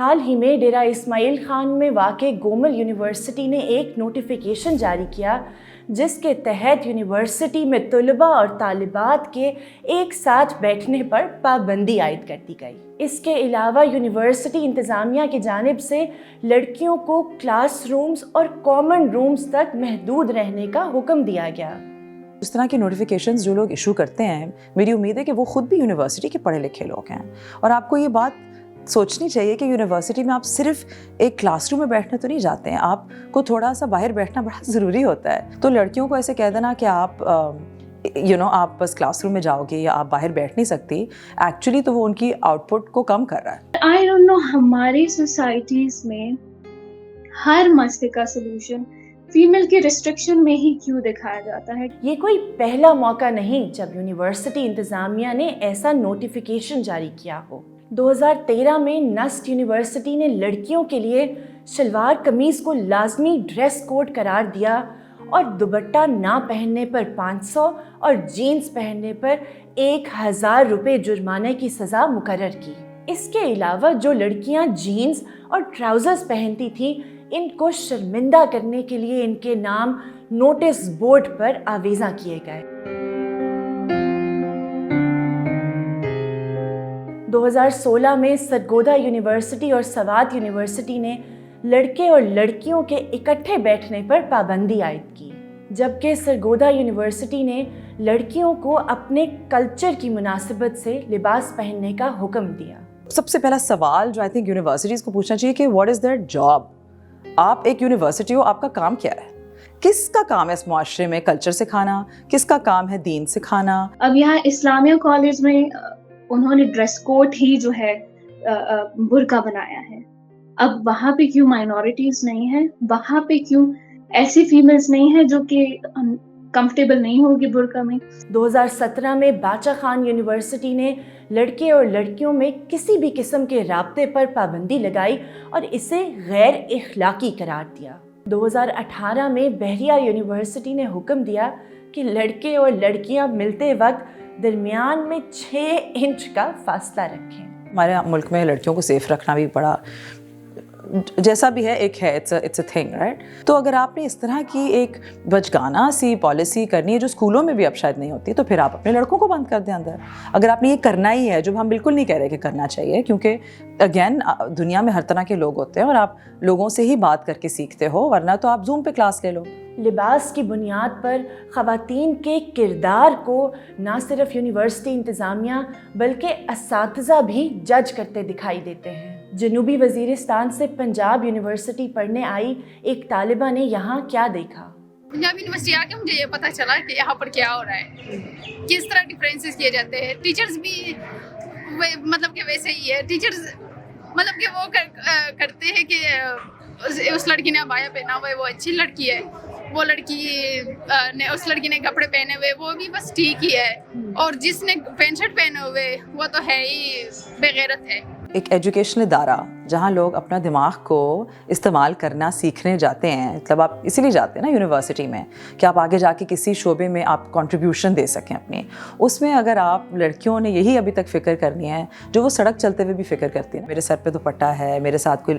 حال ہی میں ڈیرہ اسماعیل خان میں واقع گومل یونیورسٹی نے ایک نوٹیفیکیشن جاری کیا جس کے تحت یونیورسٹی میں طلباء اور طالبات کے ایک ساتھ بیٹھنے پر پابندی عائد کر دی گئی۔ اس کے علاوہ یونیورسٹی انتظامیہ کی جانب سے لڑکیوں کو کلاس رومز اور کامن رومز تک محدود رہنے کا حکم دیا گیا۔ اس طرح کے نوٹیفیکیشنز جو لوگ ایشو کرتے ہیں، میری امید ہے کہ وہ خود بھی یونیورسٹی کے پڑھے لکھے لوگ ہیں، اور آپ کو یہ بات سوچنی چاہیے کہ یونیورسٹی میں آپ صرف ایک کلاس روم میں بیٹھنے تو نہیں جاتے ہیں، آپ کو تھوڑا سا باہر بیٹھنا بڑا ضروری ہوتا ہے۔ تو لڑکیوں کو ایسے کہہ دینا کہ آپ آپ بس کلاس روم میں جاؤ گے یا آپ باہر بیٹھ نہیں سکتی، ایکچولی تو وہ ان کی آؤٹ پٹ کو کم کر رہا ہے۔ آئی ڈونٹ نو ہماری سوسائٹیز میں ہر مسئلے کا سلوشن فیمیل کی ریسٹرکشن میں ہی کیوں دکھایا جاتا ہے؟ یہ کوئی پہلا موقع نہیں جب یونیورسٹی انتظامیہ نے ایسا نوٹیفیکیشن جاری کیا ہو۔ 2013 میں نسٹ یونیورسٹی نے لڑکیوں کے لیے شلوار قمیض کو لازمی ڈریس کوڈ قرار دیا اور دوپٹہ نہ پہننے پر 500 اور جینز پہننے پر 1000 روپے جرمانے کی سزا مقرر کی۔ اس کے علاوہ جو لڑکیاں جینز اور ٹراؤزرز پہنتی تھیں، ان کو شرمندہ کرنے کے لیے ان کے نام نوٹس بورڈ پر آویزاں کیے گئے۔ 2016 میں سرگودا یونیورسٹی اور سوات یونیورسٹی نے لڑکے اور لڑکیوں کے اکٹھے بیٹھنے پر پابندی عائد کی، جبکہ سرگودا یونیورسٹی نے لڑکیوں کو اپنے کلچر کی مناسبت سے لباس پہننے کا حکم دیا۔ سب سے پہلا سوال جو آئی تھنک یونیورسٹیز کو پوچھنا چاہیے کہ واٹ از دیئر جاب؟ آپ ایک یونیورسٹی ہو، آپ کا کام کیا ہے؟ کس کا کام ہے اس معاشرے میں کلچر سکھانا؟ کس کا کام ہے دین سکھانا؟ اب یہاں اسلامیہ کالج میں انہوں نے ڈریس کوڈ ہی جو ہے برقع بنایا ہے۔ اب وہاں پہ کیوں مائنورٹیز نہیں ہیں؟ وہاں پہ کیوں ایسی فیمیلز نہیں ہیں جو کہ کمفرٹیبل نہیں ہوگی برقع میں؟ 2017 میں باچا خان یونیورسٹی نے لڑکے اور لڑکیوں میں کسی بھی قسم کے رابطے پر پابندی لگائی اور اسے غیر اخلاقی قرار دیا۔ 2018 میں بحریہ یونیورسٹی نے حکم دیا کہ لڑکے اور لڑکیاں ملتے وقت درمیان میں 6 انچ کا فاصلہ رکھیں۔ ہمارے ملک میں لڑکیوں کو سیف رکھنا بھی بڑا جیسا بھی ہے ایک ہے، اٹس اے تھنگ، رائٹ؟ تو اگر آپ نے اس طرح کی ایک بچگانہ سی پالیسی کرنی ہے جو اسکولوں میں بھی اب شاید نہیں ہوتی، تو پھر آپ اپنے لڑکوں کو بند کر دیں اندر۔ اگر آپ نے یہ کرنا ہی ہے، جو ہم بالکل نہیں کہہ رہے کہ کرنا چاہیے، کیونکہ اگین دنیا میں ہر طرح کے لوگ ہوتے ہیں اور آپ لوگوں سے ہی بات کر کے سیکھتے ہو، ورنہ تو آپ زوم پہ کلاس لے لو۔ لباس کی بنیاد پر خواتین کے کردار کو نہ صرف یونیورسٹی انتظامیہ بلکہ اساتذہ بھی جج کرتے دکھائی دیتے ہیں۔ جنوبی وزیرستان سے پنجاب یونیورسٹی پڑھنے آئی ایک طالبہ نے یہاں کیا دیکھا۔ پنجاب یونیورسٹی آ کے مجھے یہ پتہ چلا کہ یہاں پر کیا ہو رہا ہے، کس طرح ڈفرینسز کیے جاتے ہیں۔ ٹیچرز بھی مطلب کہ ویسے ہی ہے، ٹیچرز مطلب کہ وہ کرتے ہیں کہ اس لڑکی نے عبایا پہنا ہوا ہے وہ اچھی لڑکی ہے، وہ لڑکی نے اس لڑکی نے کپڑے پہنے ہوئے وہ بھی بس ٹھیک ہی ہے، اور جس نے پینٹ شرٹ پہنے ہوئے وہ تو ہے ہی بے غیرت ہے۔ ایک ایجوکیشنل ادارہ جہاں لوگ اپنا دماغ کو استعمال کرنا سیکھنے جاتے ہیں، مطلب آپ اسی لیے جاتے ہیں نا یونیورسٹی میں کہ آپ آگے جا کے کسی شعبے میں آپ کنٹریبیوشن دے سکیں اپنی، اس میں اگر آپ لڑکیوں نے یہی ابھی تک فکر کرنی ہے جو وہ سڑک چلتے ہوئے بھی فکر کرتی ہیں، میرے سر پہ دوپٹہ ہے، میرے ساتھ کوئی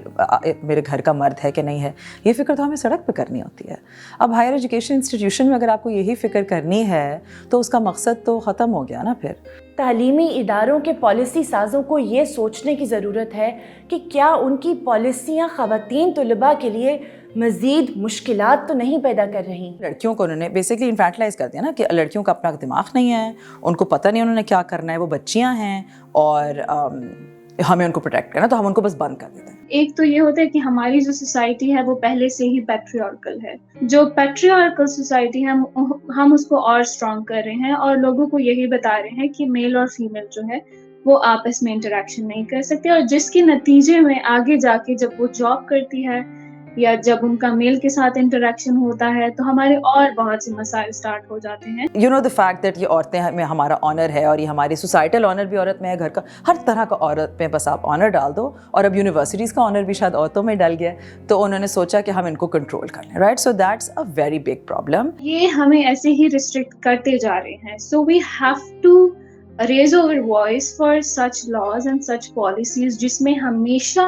میرے گھر کا مرد ہے کہ نہیں ہے، یہ فکر تو ہمیں سڑک پہ کرنی ہوتی ہے۔ اب ہائر ایجوکیشن انسٹیٹیوشن میں اگر آپ کو یہی فکر کرنی ہے تو اس کا مقصد تو ختم ہو گیا نا پھر۔ تعلیمی اداروں کے پالیسی سازوں کو یہ سوچنے کی ضرورت ہے کہ کیا ان کی پالیسیاں خواتین طلباء کے لیے مزید مشکلات تو نہیں پیدا کر رہی۔ لڑکیوں کو انہوں نے بیسکلی انفینٹلائز کر دیا نا کہ لڑکیوں کا اپنا دماغ نہیں ہے، ان کو پتہ نہیں انہوں نے کیا کرنا ہے، وہ بچیاں ہیں اور ہمیں ان کو پروٹیکٹ کرنا، تو ہم ان کو بس بند کر دیتے ہیں۔ ایک تو یہ ہوتا ہے کہ ہماری جو سوسائٹی ہے وہ پہلے سے ہی پیٹریارکل ہے، جو پیٹریارکل سوسائٹی ہے ہم اس کو اور اسٹرانگ کر رہے ہیں اور لوگوں کو یہی بتا رہے ہیں کہ میل اور فیمیل جو ہے وہ آپس میں انٹریکشن نہیں کر سکتے، اور جس کے نتیجے میں آگے جا کے جب وہ جاب کرتی ہے یا جب ان کا میل کے ساتھ انٹریکشن ہوتا ہے تو ہمارے اور بہت سے مسائل سٹارٹ ہو جاتے ہیں۔ You know the fact that یہ عورتیں میں ہمارا آنر ہے اور یہ ہماری سوسائٹل آنر بھی عورت میں ہے، گھر کا ہر طرح کا عورت میں بس آپ آنر ڈال دو، اور اب یونیورسٹیز کا آنر بھی شاید عورتوں میں ڈل گیا، تو انہوں نے سوچا کہ ہم ان کو کنٹرول کر لیں، right? So that's a very big problem. یہ ہمیں ایسے ہی ریسٹرکٹ کرتے جا رہے ہیں، so we have to raise our voice for such laws and such policies جس میں ہمیشہ